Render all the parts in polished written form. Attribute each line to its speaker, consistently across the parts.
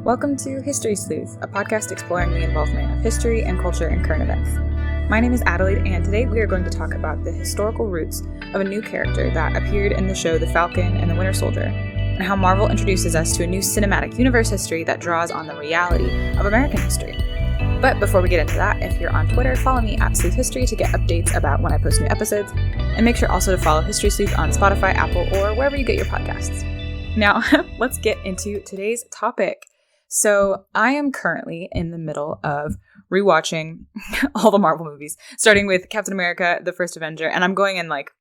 Speaker 1: Welcome to History Sleuth, a podcast exploring the involvement of history and culture in current events. My name is Adelaide, and today we are going to talk about the historical roots of a new character that appeared in the show The Falcon and the Winter Soldier, and how Marvel introduces us to a new cinematic universe history that draws on the reality of American history. But before we get into that, if you're on Twitter, follow me at Sleuth History to get updates about when I post new episodes, and make sure also to follow History Sleuth on Spotify, Apple, or wherever you get your podcasts. Now, let's get into today's topic. So I am currently in the middle of rewatching all the Marvel movies, starting with Captain America, the first Avenger, and I'm going in like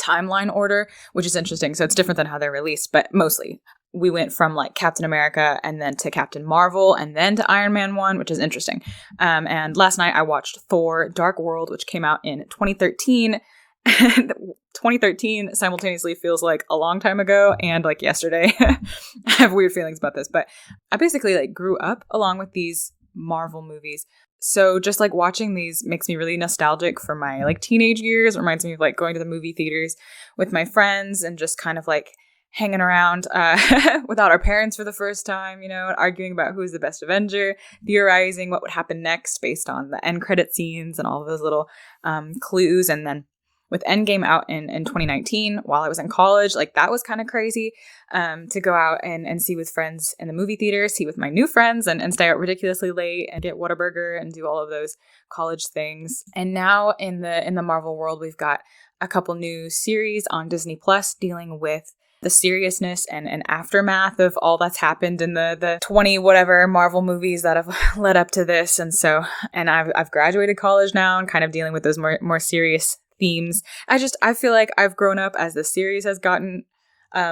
Speaker 1: timeline order, which is interesting. So it's different than how they're released, but mostly we went from like Captain America and then to Captain Marvel and then to Iron Man 1, which is interesting. And last night I watched Thor: Dark World, which came out in 2013. 2013 simultaneously feels like a long time ago and like yesterday. I have weird feelings about this, but I basically like grew up along with these Marvel movies. So just like watching these makes me really nostalgic for my like teenage years. It reminds me of like going to the movie theaters with my friends and just kind of like hanging around without our parents for the first time, you know, arguing about who's the best Avenger, theorizing what would happen next based on the end credit scenes and all of those little clues. And then with Endgame out in 2019, while I was in college, like that was kind of crazy to go out and see with friends in the movie theater, see with my new friends and stay out ridiculously late and get Whataburger and do all of those college things. And now in the Marvel world, we've got a couple new series on Disney Plus dealing with the seriousness and aftermath of all that's happened in the 20 whatever Marvel movies that have led up to this. And I've graduated college now and kind of dealing with those more serious themes. I feel like I've grown up as the series has gotten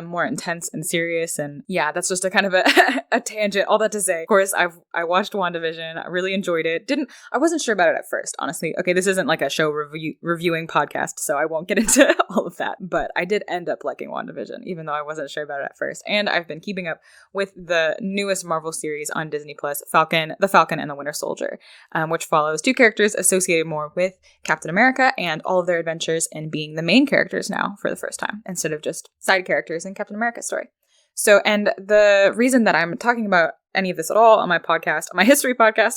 Speaker 1: more intense and serious, and yeah, that's just a kind of a tangent. All that to say, of course, I watched WandaVision. I really enjoyed it. I wasn't sure about it at first, honestly. Okay, this isn't like a show reviewing podcast, so I won't get into all of that. But I did end up liking WandaVision, even though I wasn't sure about it at first. And I've been keeping up with the newest Marvel series on Disney Plus, The Falcon and the Winter Soldier, which follows two characters associated more with Captain America and all of their adventures in being the main characters now for the first time, instead of just side characters in Captain America's story. So, and the reason that I'm talking about any of this at all on my podcast, on my history podcast,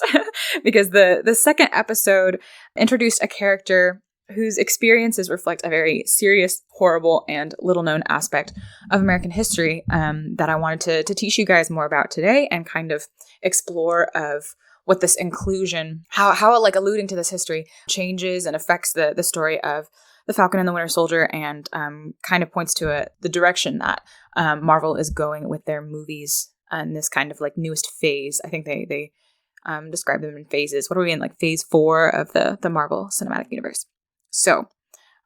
Speaker 1: because the second episode introduced a character whose experiences reflect a very serious, horrible, and little-known aspect of American history that I wanted to teach you guys more about today and kind of explore of what this inclusion, how like alluding to this history changes and affects the story of The Falcon and the Winter Soldier, and kind of points to the direction that Marvel is going with their movies and this kind of like newest phase. I think they describe them in phases. What are we in, like phase 4 of the Marvel Cinematic Universe? So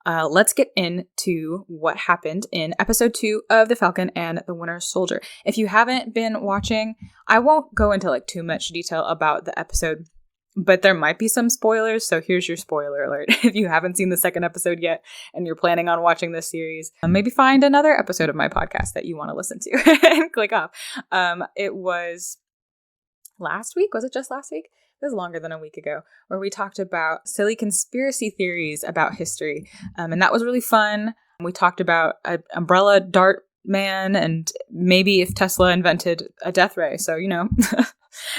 Speaker 1: let's get into what happened in episode 2 of The Falcon and the Winter Soldier. If you haven't been watching, I won't go into like too much detail about the episode, but there might be some spoilers, so here's your spoiler alert. If you haven't seen the second episode yet and you're planning on watching this series, maybe find another episode of my podcast that you want to listen to and click off. It was last week. Was it just last week? It was longer than a week ago, where we talked about silly conspiracy theories about history. And that was really fun. We talked about an umbrella dart man and maybe if Tesla invented a death ray. So, you know,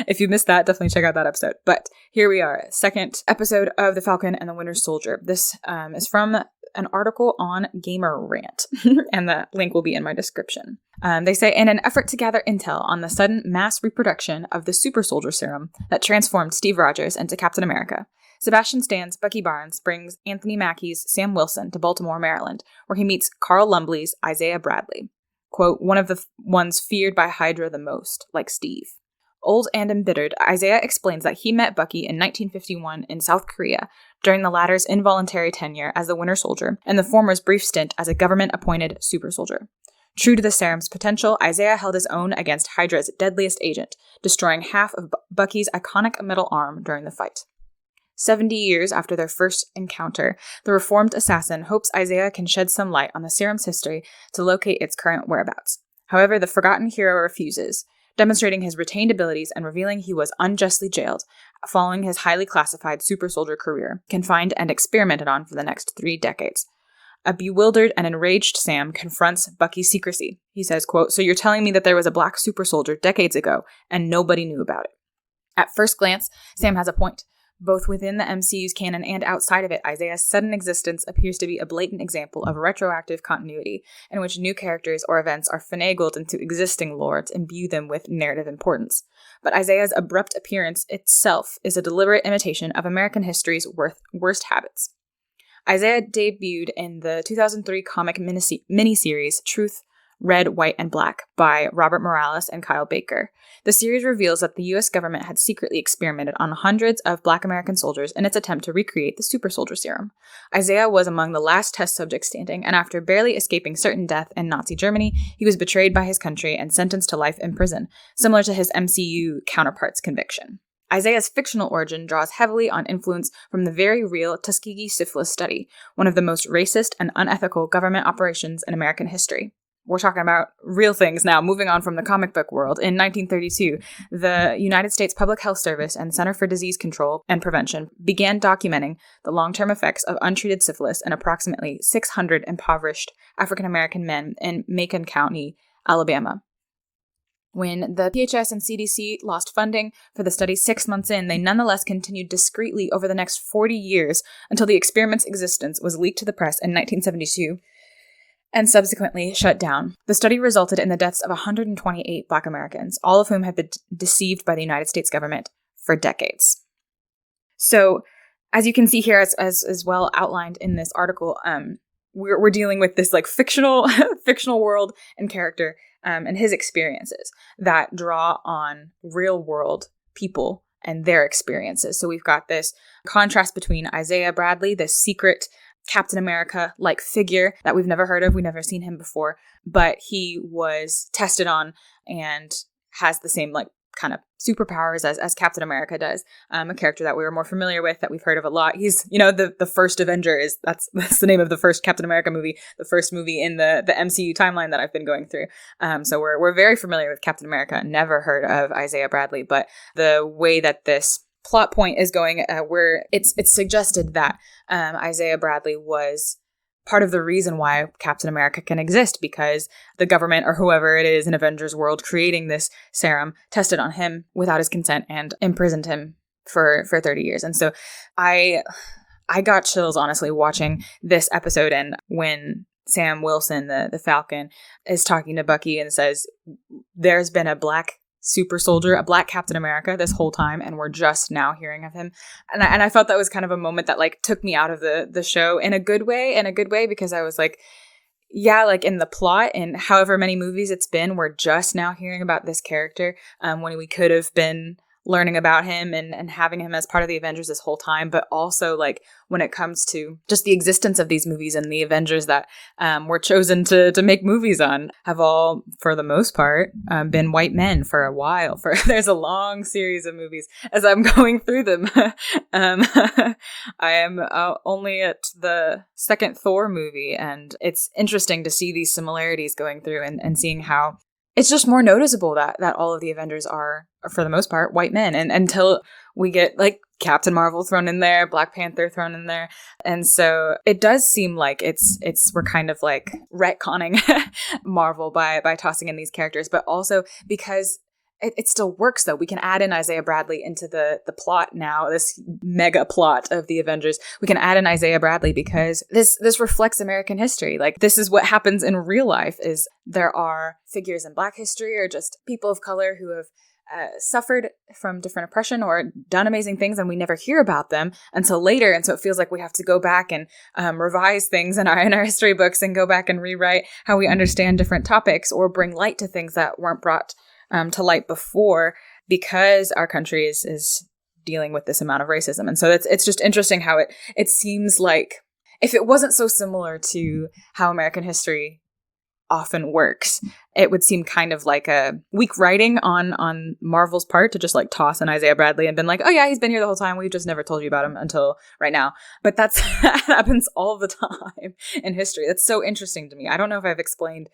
Speaker 1: if you missed that, definitely check out that episode. But here we are, second episode of The Falcon and the Winter Soldier. This is from an article on Gamer Rant, and the link will be in my description. They say, in an effort to gather intel on the sudden mass reproduction of the super soldier serum that transformed Steve Rogers into Captain America, Sebastian Stan's Bucky Barnes brings Anthony Mackie's Sam Wilson to Baltimore, Maryland, where he meets Carl Lumbly's Isaiah Bradley. Quote, one of the ones feared by Hydra the most, like Steve. Old and embittered, Isaiah explains that he met Bucky in 1951 in South Korea during the latter's involuntary tenure as the Winter Soldier and the former's brief stint as a government-appointed super soldier. True to the serum's potential, Isaiah held his own against Hydra's deadliest agent, destroying half of Bucky's iconic metal arm during the fight. 70 years after their first encounter, the reformed assassin hopes Isaiah can shed some light on the serum's history to locate its current whereabouts. However, the forgotten hero refuses, demonstrating his retained abilities and revealing he was unjustly jailed following his highly classified super soldier career, confined and experimented on for the next 3 decades. A bewildered and enraged Sam confronts Bucky's secrecy. He says, quote, "So you're telling me that there was a black super soldier decades ago and nobody knew about it?" At first glance, Sam has a point. Both within the MCU's canon and outside of it, Isaiah's sudden existence appears to be a blatant example of retroactive continuity, in which new characters or events are finagled into existing lore to imbue them with narrative importance. But Isaiah's abrupt appearance itself is a deliberate imitation of American history's worst habits. Isaiah debuted in the 2003 comic miniseries Truth, Red, White, and Black by Robert Morales and Kyle Baker. The series reveals that the U.S. government had secretly experimented on hundreds of Black American soldiers in its attempt to recreate the super soldier serum. Isaiah was among the last test subjects standing, and after barely escaping certain death in Nazi Germany, he was betrayed by his country and sentenced to life in prison, similar to his MCU counterpart's conviction. Isaiah's fictional origin draws heavily on influence from the very real Tuskegee syphilis study, one of the most racist and unethical government operations in American history. We're talking about real things now, moving on from the comic book world. In 1932, the United States Public Health Service and Center for Disease Control and Prevention began documenting the long-term effects of untreated syphilis in approximately 600 impoverished African-American men in Macon County, Alabama. When the PHS and CDC lost funding for the study 6 months in, they nonetheless continued discreetly over the next 40 years until the experiment's existence was leaked to the press in 1972 and subsequently shut down. The study resulted in the deaths of 128 Black Americans, all of whom had been deceived by the United States government for decades. So, as you can see here, as well outlined in this article, we're dealing with this like fictional world and character and his experiences that draw on real world people and their experiences. So we've got this contrast between Isaiah Bradley, this secret Captain America-like figure that we've never heard of. We've never seen him before, but he was tested on and has the same like kind of superpowers as Captain America does. A character that we were more familiar with, that we've heard of a lot. He's, the first Avenger that's the name of the first Captain America movie, the first movie in the MCU timeline that I've been going through. So we're very familiar with Captain America. Never heard of Isaiah Bradley, but the way that this plot point is going, where it's suggested that Isaiah Bradley was part of the reason why Captain America can exist, because the government or whoever it is in Avengers world creating this serum tested on him without his consent and imprisoned him for 30 years. And so I got chills, honestly, watching this episode. And when Sam Wilson, the Falcon, is talking to Bucky and says, there's been a black super soldier, a black Captain America this whole time, and we're just now hearing of him. And I felt that was kind of a moment that like took me out of the show in a good way, because I was like, yeah, like in the plot and however many movies it's been, we're just now hearing about this character when we could have been learning about him and having him as part of the Avengers this whole time. But also like when it comes to just the existence of these movies and the Avengers that were chosen to make movies on have all, for the most part, been white men for a while. There's a long series of movies. As I'm going through them, I am only at the second Thor movie, and it's interesting to see these similarities going through and seeing how it's just more noticeable that all of the Avengers are, for the most part, white men. And until we get like Captain Marvel thrown in there, Black Panther thrown in there. And so it does seem like we're kind of like retconning Marvel by tossing in these characters, but also because it still works, though. We can add in Isaiah Bradley into the plot now, this mega plot of the Avengers. We can add in Isaiah Bradley because this reflects American history. Like, this is what happens in real life, is there are figures in Black history or just people of color who have suffered from different oppression or done amazing things, and we never hear about them until later. And so it feels like we have to go back and revise things in our history books and go back and rewrite how we understand different topics or bring light to things that weren't brought to light before, because our country is dealing with this amount of racism. And so it's just interesting how it seems like if it wasn't so similar to how American history often works, it would seem kind of like a weak writing on Marvel's part to just like toss in Isaiah Bradley and been like, oh yeah, he's been here the whole time, we've just never told you about him until right now. But that happens all the time in history. That's so interesting to me. I don't know if I've explained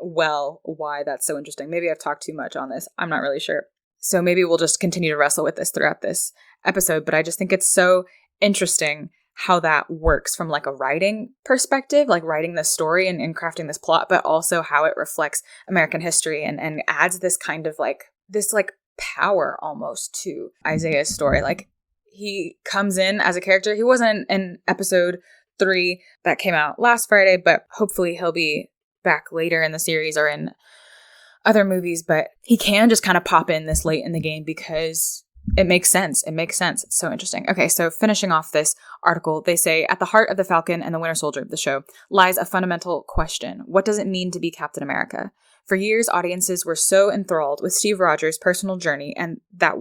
Speaker 1: well why that's so interesting. Maybe I've talked too much on this. I'm not really sure. So maybe we'll just continue to wrestle with this throughout this episode. But I just think it's so interesting how that works from like a writing perspective, like writing this story and crafting this plot, but also how it reflects American history and adds this kind of like this like power almost to Isaiah's story. Like he comes in as a character. He wasn't in episode 3 that came out last Friday, but hopefully he'll be back later in the series or in other movies. But he can just kind of pop in this late in the game because it makes sense. It makes sense. It's so interesting. Okay, so finishing off this article, they say, at the heart of the Falcon and the Winter Soldier, the show, lies a fundamental question. What does it mean to be Captain America? For years, audiences were so enthralled with Steve Rogers' personal journey and that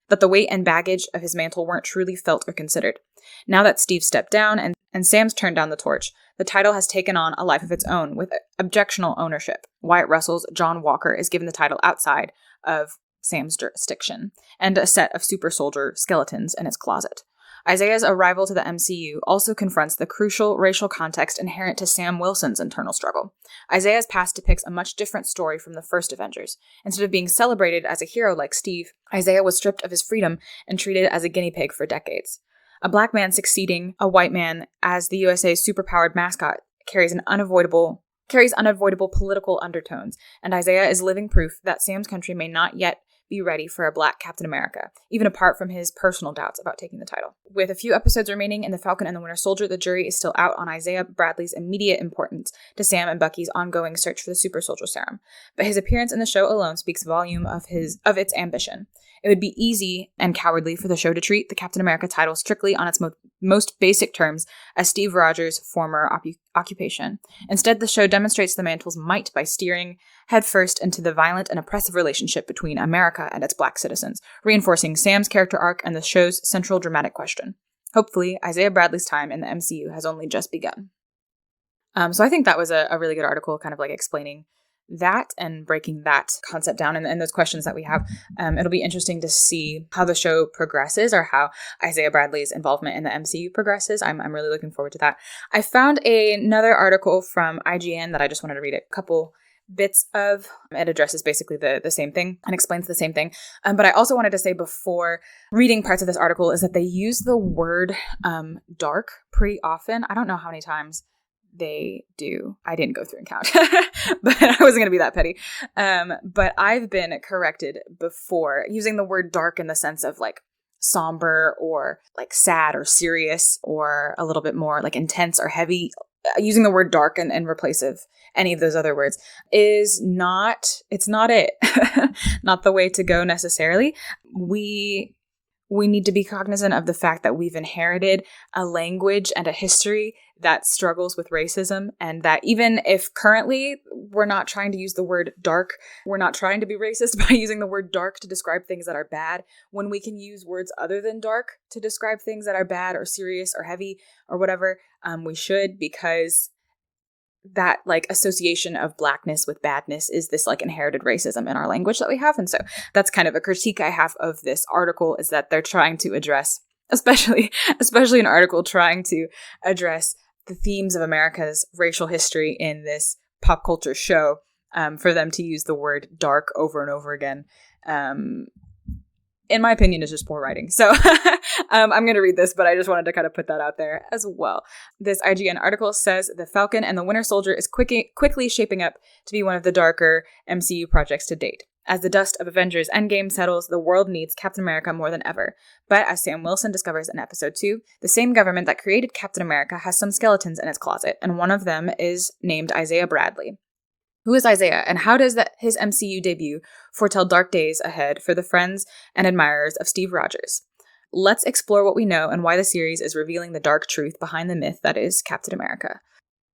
Speaker 1: the weight and baggage of his mantle weren't truly felt or considered. Now that Steve stepped down and Sam's turned down the torch, the title has taken on a life of its own with objectional ownership. Wyatt Russell's John Walker is given the title outside of Sam's jurisdiction, and a set of super soldier skeletons in its closet. Isaiah's arrival to the MCU also confronts the crucial racial context inherent to Sam Wilson's internal struggle. Isaiah's past depicts a much different story from the first Avengers. Instead of being celebrated as a hero like Steve, Isaiah was stripped of his freedom and treated as a guinea pig for decades. A black man succeeding a white man as the USA's superpowered mascot carries unavoidable political undertones, and Isaiah is living proof that Sam's country may not yet be ready for a black Captain America, even apart from his personal doubts about taking the title. With a few episodes remaining in The Falcon and the Winter Soldier, the jury is still out on Isaiah Bradley's immediate importance to Sam and Bucky's ongoing search for the super soldier serum, but his appearance in the show alone speaks volume of its ambition. It would be easy and cowardly for the show to treat the Captain America title strictly on its most basic terms as Steve Rogers' former occupation. Instead, the show demonstrates the mantle's might by steering headfirst into the violent and oppressive relationship between America and its black citizens, reinforcing Sam's character arc and the show's central dramatic question. Hopefully, Isaiah Bradley's time in the MCU has only just begun. So I think that was a really good article, kind of like explaining that and breaking that concept down and those questions that we have. It'll be interesting to see how the show progresses or how Isaiah Bradley's involvement in the MCU progresses. I'm really looking forward to that. I found another article from IGN that I just wanted to read a couple bits of. It addresses basically the same thing and explains the same thing. But I also wanted to say before reading parts of this article is that they use the word dark pretty often. I don't know how many times they do. I didn't go through and count, but I wasn't going to be that petty. But I've been corrected before using the word dark in the sense of like somber or like sad or serious or a little bit more like intense or heavy. Using the word dark in replace of any of those other words it's not it. Not the way to go necessarily. We need to be cognizant of the fact that we've inherited a language and a history that struggles with racism, and that even if currently we're not trying to use the word dark, we're not trying to be racist by using the word dark to describe things that are bad, when we can use words other than dark to describe things that are bad or serious or heavy or whatever, we should, because that like association of blackness with badness is this like inherited racism in our language that we have. And so that's kind of a critique I have of this article, is that they're trying to address, especially an article trying to address the themes of America's racial history in this pop culture show, for them to use the word dark over and over again. In my opinion, is just poor writing. So I'm going to read this, but I just wanted to kind of put that out there as well. This IGN article says The Falcon and the Winter Soldier is quickly shaping up to be one of the darker MCU projects to date. As the dust of Avengers Endgame settles, the world needs Captain America more than ever. But as Sam Wilson discovers in episode 2, the same government that created Captain America has some skeletons in its closet, and one of them is named Isaiah Bradley. Who is Isaiah, and how does his MCU debut foretell dark days ahead for the friends and admirers of Steve Rogers? Let's explore what we know and why the series is revealing the dark truth behind the myth that is Captain America.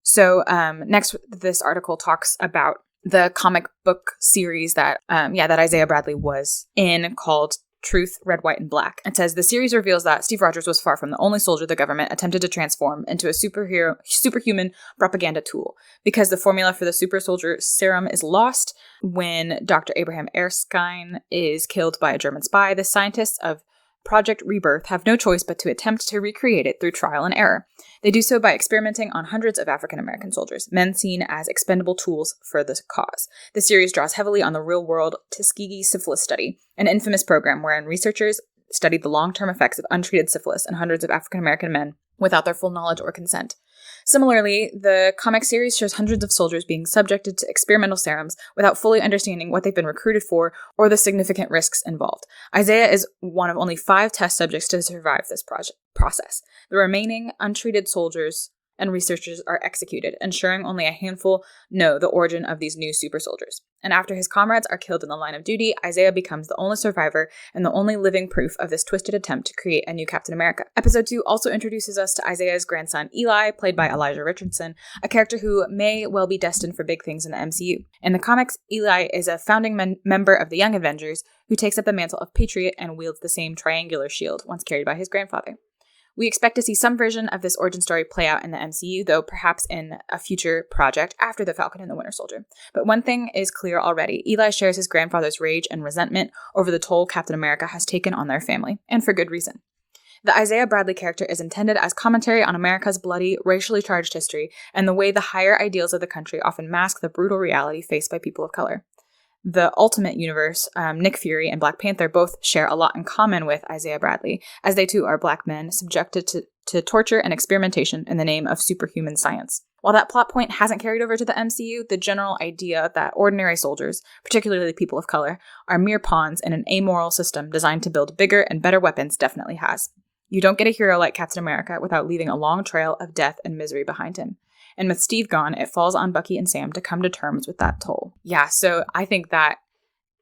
Speaker 1: So next, this article talks about the comic book series that Isaiah Bradley was in, called Truth, Red, White, and Black. It says the series reveals that Steve Rogers was far from the only soldier the government attempted to transform into a superhuman propaganda tool, because the formula for the super soldier serum is lost when Dr. Abraham Erskine is killed by a German spy. The scientists of Project Rebirth have no choice but to attempt to recreate it through trial and error. They do so by experimenting on hundreds of African-American soldiers, men seen as expendable tools for the cause. The series draws heavily on the real-world Tuskegee syphilis study, an infamous program wherein researchers studied the long-term effects of untreated syphilis in hundreds of African-American men without their full knowledge or consent. Similarly, the comic series shows hundreds of soldiers being subjected to experimental serums without fully understanding what they've been recruited for or the significant risks involved. Isaiah is one of only 5 test subjects to survive this process. The remaining untreated soldiers and researchers are executed, ensuring only a handful know the origin of these new super soldiers. And after his comrades are killed in the line of duty, Isaiah becomes the only survivor and the only living proof of this twisted attempt to create a new Captain America. Episode 2 also introduces us to Isaiah's grandson, Eli, played by Elijah Richardson, a character who may well be destined for big things in the MCU. In the comics, Eli is a founding member of the Young Avengers who takes up the mantle of Patriot and wields the same triangular shield once carried by his grandfather. We expect to see some version of this origin story play out in the MCU, though perhaps in a future project after the Falcon and the Winter Soldier. But one thing is clear already. Eli shares his grandfather's rage and resentment over the toll Captain America has taken on their family, and for good reason. The Isaiah Bradley character is intended as commentary on America's bloody, racially charged history and the way the higher ideals of the country often mask the brutal reality faced by people of color. The Ultimate Universe, Nick Fury and Black Panther both share a lot in common with Isaiah Bradley, as they too are Black men subjected to torture and experimentation in the name of superhuman science. While that plot point hasn't carried over to the MCU, the general idea that ordinary soldiers, particularly people of color, are mere pawns in an amoral system designed to build bigger and better weapons definitely has. You don't get a hero like Captain America without leaving a long trail of death and misery behind him. And with Steve gone, it falls on Bucky and Sam to come to terms with that toll. Yeah, so I think that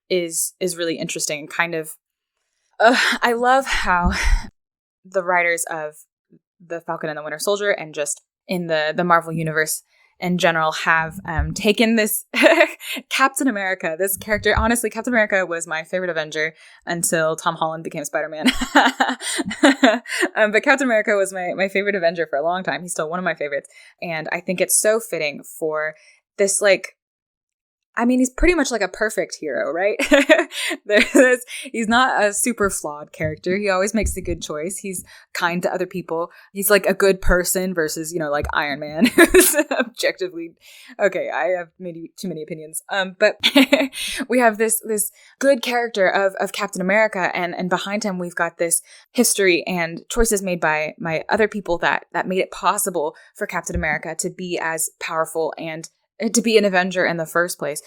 Speaker 1: is really interesting. Kind of, I love how the writers of the Falcon and the Winter Soldier and just in the Marvel Universe in general have taken this Captain America, this character. Honestly, Captain America was my favorite Avenger until Tom Holland became Spider-Man. But Captain America was my favorite Avenger for a long time. He's still one of my favorites. And I think it's so fitting for this, like, I mean, he's pretty much like a perfect hero, right? He's not a super flawed character. He always makes the good choice. He's kind to other people. He's like a good person versus, like Iron Man, who's objectively, okay, I have maybe too many opinions. But we have this good character of Captain America, and behind him we've got this history and choices made by other people that made it possible for Captain America to be as powerful and to be an Avenger in the first place.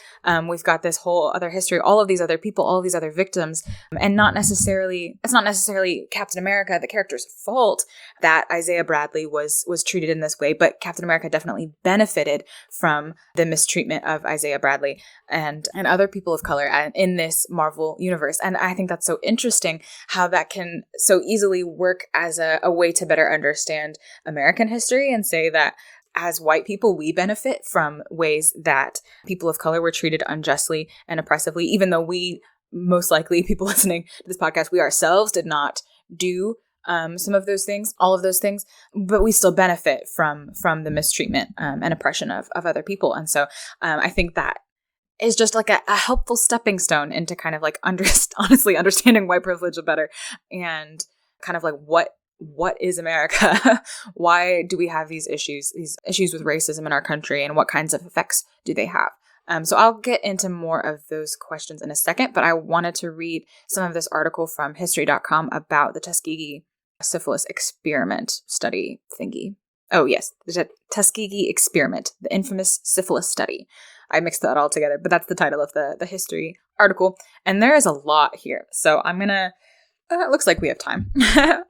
Speaker 1: We've got this whole other history, all of these other people, all of these other victims, and it's not necessarily Captain America, the character's fault that Isaiah Bradley was treated in this way, but Captain America definitely benefited from the mistreatment of Isaiah Bradley and other people of color in this Marvel universe. And I think that's so interesting how that can so easily work as a way to better understand American history and say that as white people, we benefit from ways that people of color were treated unjustly and oppressively, even though we, most likely, people listening to this podcast, we ourselves did not do some of those things, all of those things, but we still benefit from the mistreatment and oppression of other people. And so I think that is just like a helpful stepping stone into kind of like honestly understanding white privilege better and kind of like what is America? Why do we have these issues with racism in our country, and what kinds of effects do they have? So I'll get into more of those questions in a second, but I wanted to read some of this article from history.com about the Tuskegee syphilis experiment study thingy. Oh yes, the Tuskegee Experiment, the infamous syphilis study. I mixed that all together, but that's the title of the history article. And there is a lot here. So I'm going to it looks like we have time.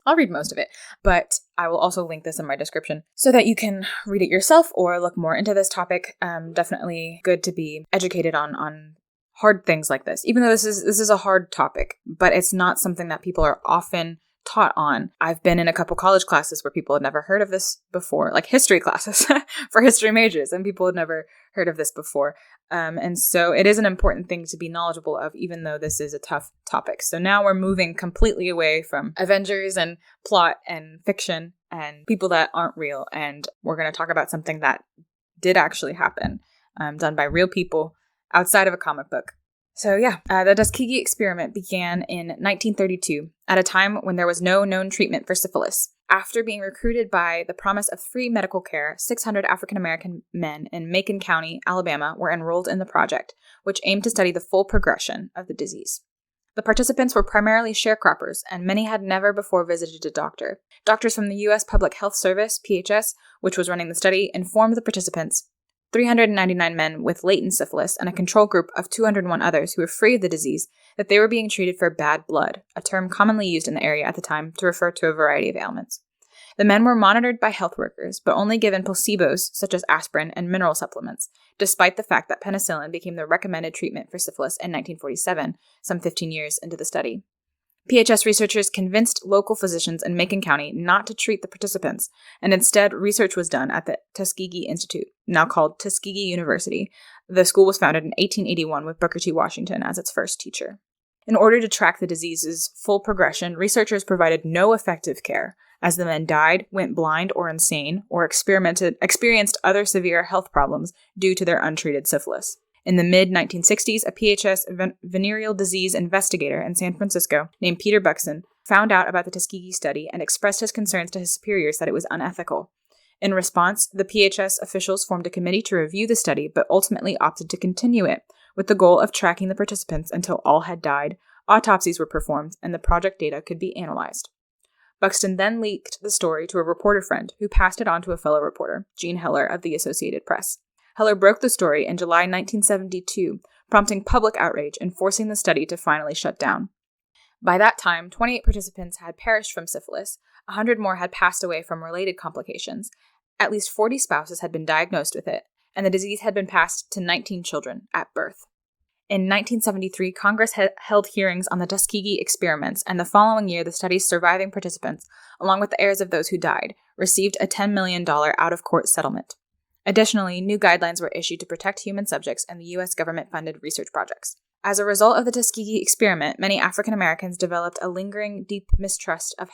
Speaker 1: I'll read most of it, but I will also link this in my description so that you can read it yourself or look more into this topic. Definitely good to be educated on hard things like this, even though this is a hard topic, but it's not something that people are often taught on. I've been in a couple college classes where people had never heard of this before, like history classes for history majors, and people had never heard of this before. And so it is an important thing to be knowledgeable of, even though this is a tough topic. So now we're moving completely away from Avengers and plot and fiction and people that aren't real. And we're going to talk about something that did actually happen, done by real people outside of a comic book. So yeah, the Duskiki Experiment began in 1932 at a time when there was no known treatment for syphilis. After being recruited by the promise of free medical care, 600 African-American men in Macon County, Alabama, were enrolled in the project, which aimed to study the full progression of the disease. The participants were primarily sharecroppers, and many had never before visited a doctor. Doctors from the U.S. Public Health Service, PHS, which was running the study, informed the participants, 399 men with latent syphilis and a control group of 201 others who were free of the disease, that they were being treated for bad blood, a term commonly used in the area at the time to refer to a variety of ailments. The men were monitored by health workers, but only given placebos such as aspirin and mineral supplements, despite the fact that penicillin became the recommended treatment for syphilis in 1947, some 15 years into the study. PHS researchers convinced local physicians in Macon County not to treat the participants, and instead research was done at the Tuskegee Institute, now called Tuskegee University. The school was founded in 1881 with Booker T. Washington as its first teacher. In order to track the disease's full progression, researchers provided no effective care, as the men died, went blind or insane, or experienced other severe health problems due to their untreated syphilis. In the mid-1960s, a PHS venereal disease investigator in San Francisco named Peter Buxton found out about the Tuskegee study and expressed his concerns to his superiors that it was unethical. In response, the PHS officials formed a committee to review the study, but ultimately opted to continue it, with the goal of tracking the participants until all had died, autopsies were performed, and the project data could be analyzed. Buxton then leaked the story to a reporter friend, who passed it on to a fellow reporter, Gene Heller of the Associated Press. Heller broke the story in July 1972, prompting public outrage and forcing the study to finally shut down. By that time, 28 participants had perished from syphilis, 100 more had passed away from related complications, at least 40 spouses had been diagnosed with it, and the disease had been passed to 19 children at birth. In 1973, Congress held hearings on the Duskiki experiments, and the following year, the study's surviving participants, along with the heirs of those who died, received a $10 million out-of-court settlement. Additionally, new guidelines were issued to protect human subjects and the U.S. government-funded research projects. As a result of the Duskiki experiment, many African Americans developed a lingering, deep mistrust of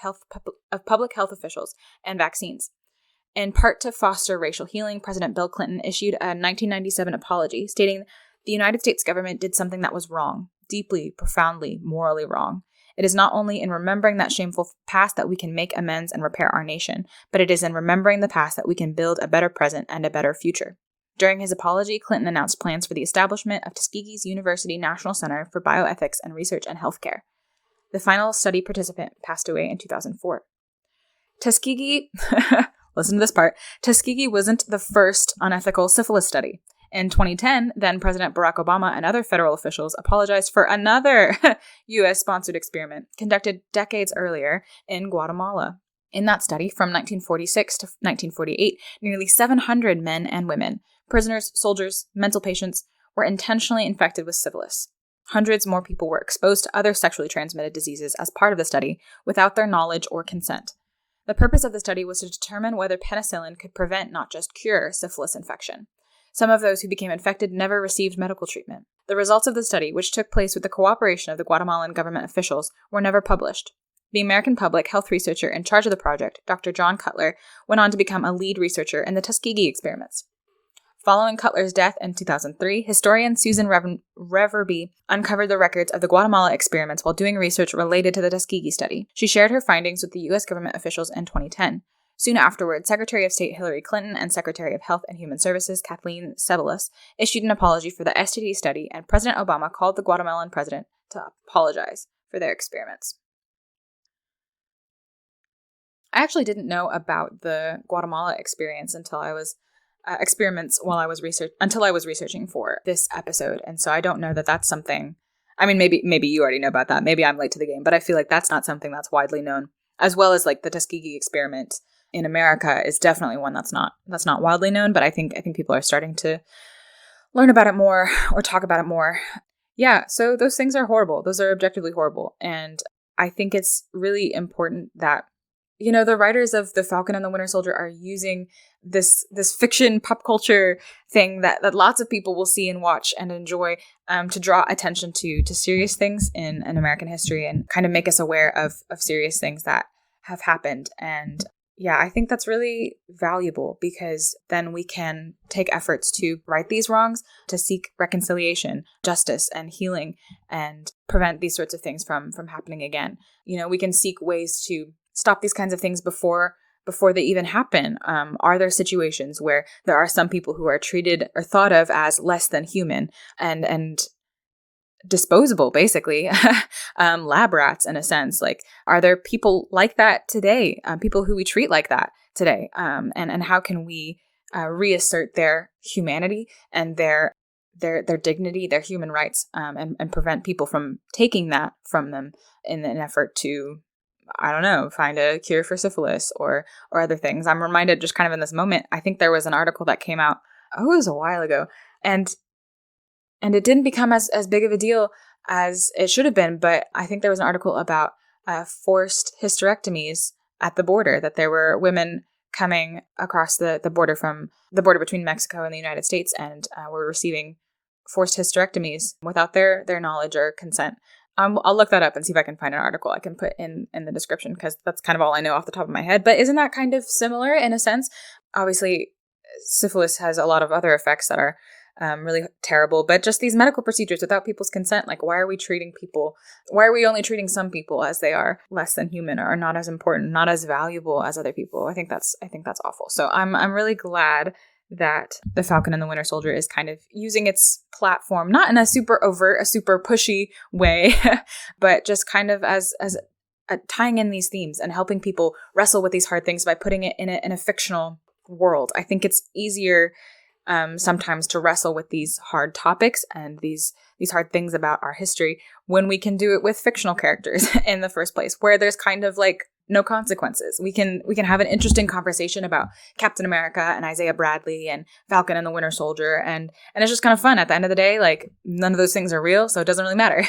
Speaker 1: public health officials and vaccines. In part to foster racial healing, President Bill Clinton issued a 1997 apology, stating the United States government did something that was wrong, deeply, profoundly, morally wrong. It is not only in remembering that shameful past that we can make amends and repair our nation, but it is in remembering the past that we can build a better present and a better future. During his apology, Clinton announced plans for the establishment of Tuskegee's University National Center for Bioethics and Research and Healthcare. The final study participant passed away in 2004. Tuskegee, listen to this part, Tuskegee wasn't the first unethical syphilis study. In 2010, then President Barack Obama and other federal officials apologized for another U.S.-sponsored experiment conducted decades earlier in Guatemala. In that study, from 1946 to 1948, nearly 700 men and women, prisoners, soldiers, mental patients, were intentionally infected with syphilis. Hundreds more people were exposed to other sexually transmitted diseases as part of the study without their knowledge or consent. The purpose of the study was to determine whether penicillin could prevent, not just cure, syphilis infection. Some of those who became infected never received medical treatment. The results of the study, which took place with the cooperation of the Guatemalan government officials, were never published. The American public health researcher in charge of the project, Dr. John Cutler, went on to become a lead researcher in the Tuskegee experiments. Following Cutler's death in 2003, historian Susan Reverby uncovered the records of the Guatemala experiments while doing research related to the Tuskegee study. She shared her findings with the U.S. government officials in 2010. Soon afterward, Secretary of State Hillary Clinton and Secretary of Health and Human Services Kathleen Sebelius issued an apology for the STD study, and President Obama called the Guatemalan president to apologize for their experiments. I actually didn't know about the Guatemala experience until I was researching for this episode, and so I don't know that that's something. I mean, maybe you already know about that. Maybe I'm late to the game, but I feel like that's not something that's widely known, as well as like the Tuskegee experiment in America is definitely one that's not widely known, but I think people are starting to learn about it more or talk about it more. Yeah, so those things are horrible. Those are objectively horrible. And I think it's really important that, you know, the writers of The Falcon and the Winter Soldier are using this fiction pop culture thing that lots of people will see and watch and enjoy to draw attention to serious things in American history and kind of make us aware of serious things that have happened. And yeah, I think that's really valuable because then we can take efforts to right these wrongs, to seek reconciliation, justice, and healing, and prevent these sorts of things from happening again. You know, we can seek ways to stop these kinds of things before they even happen. Are there situations where there are some people who are treated or thought of as less than human, and disposable, basically, lab rats in a sense. Like, are there people like that today? People who we treat like that today? And how can we reassert their humanity and their dignity, their human rights, and prevent people from taking that from them in an effort to, I don't know, find a cure for syphilis or other things. I'm reminded just kind of in this moment, I think there was an article that came out, it was a while ago, and it didn't become as big of a deal as it should have been, but I think there was an article about forced hysterectomies at the border, that there were women coming across the border from the border between Mexico and the United States and were receiving forced hysterectomies without their knowledge or consent. I'll look that up and see if I can find an article I can put in the description, because that's kind of all I know off the top of my head. But isn't that kind of similar in a sense? Obviously, syphilis has a lot of other effects that are really terrible, but just these medical procedures without people's consent, like, why are we treating people? Why are we only treating some people as they are less than human or not as important, not as valuable as other people? I think that's awful. So I'm really glad that the Falcon and the Winter Soldier is kind of using its platform, not in a super overt, a super pushy way, but just kind of as tying in these themes and helping people wrestle with these hard things by putting it in a fictional world. I think it's easier sometimes to wrestle with these hard topics and these hard things about our history when we can do it with fictional characters in the first place, where there's kind of like no consequences. We can have an interesting conversation about Captain America and Isaiah Bradley and Falcon and the Winter Soldier, and it's just kind of fun. At the end of the day, like, none of those things are real, so it doesn't really matter.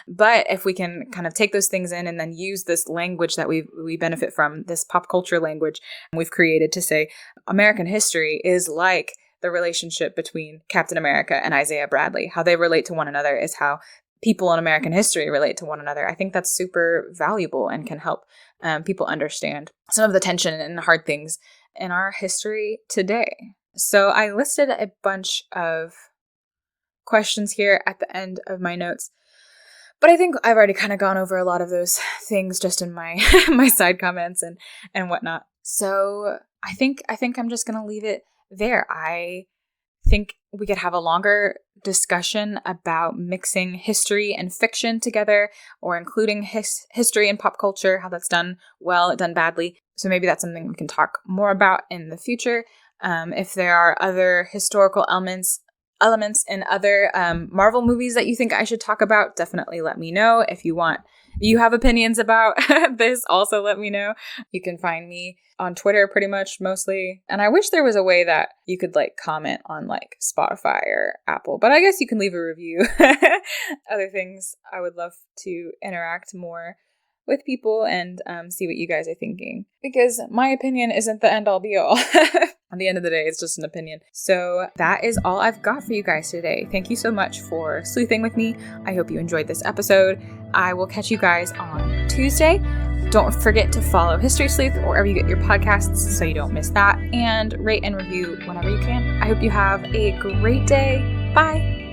Speaker 1: But if we can kind of take those things in and then use this language that we benefit from, this pop culture language we've created to say American history is like the relationship between Captain America and Isaiah Bradley. How they relate to one another is how people in American history relate to one another. I think that's super valuable and can help people understand some of the tension and hard things in our history today. So I listed a bunch of questions here at the end of my notes, but I think I've already kind of gone over a lot of those things just in my my side comments and whatnot. So I think I'm just going to leave it there. I think we could have a longer discussion about mixing history and fiction together, or including history and pop culture, how that's done well, done badly. So maybe that's something we can talk more about in the future. If there are other historical elements in other Marvel movies that you think I should talk about, definitely let me know. If you have opinions about this, also let me know. You can find me on Twitter pretty much mostly. And I wish there was a way that you could like comment on like Spotify or Apple, but I guess you can leave a review. Other things, I would love to interact more with people and see what you guys are thinking, because my opinion isn't the end all be all. At the end of the day, it's just an opinion. So that is all I've got for you guys today. Thank you so much for sleuthing with me. I hope you enjoyed this episode. I will catch you guys on Tuesday. Don't forget to follow History Sleuth wherever you get your podcasts so you don't miss that, and rate and review whenever you can. I hope you have a great day. Bye.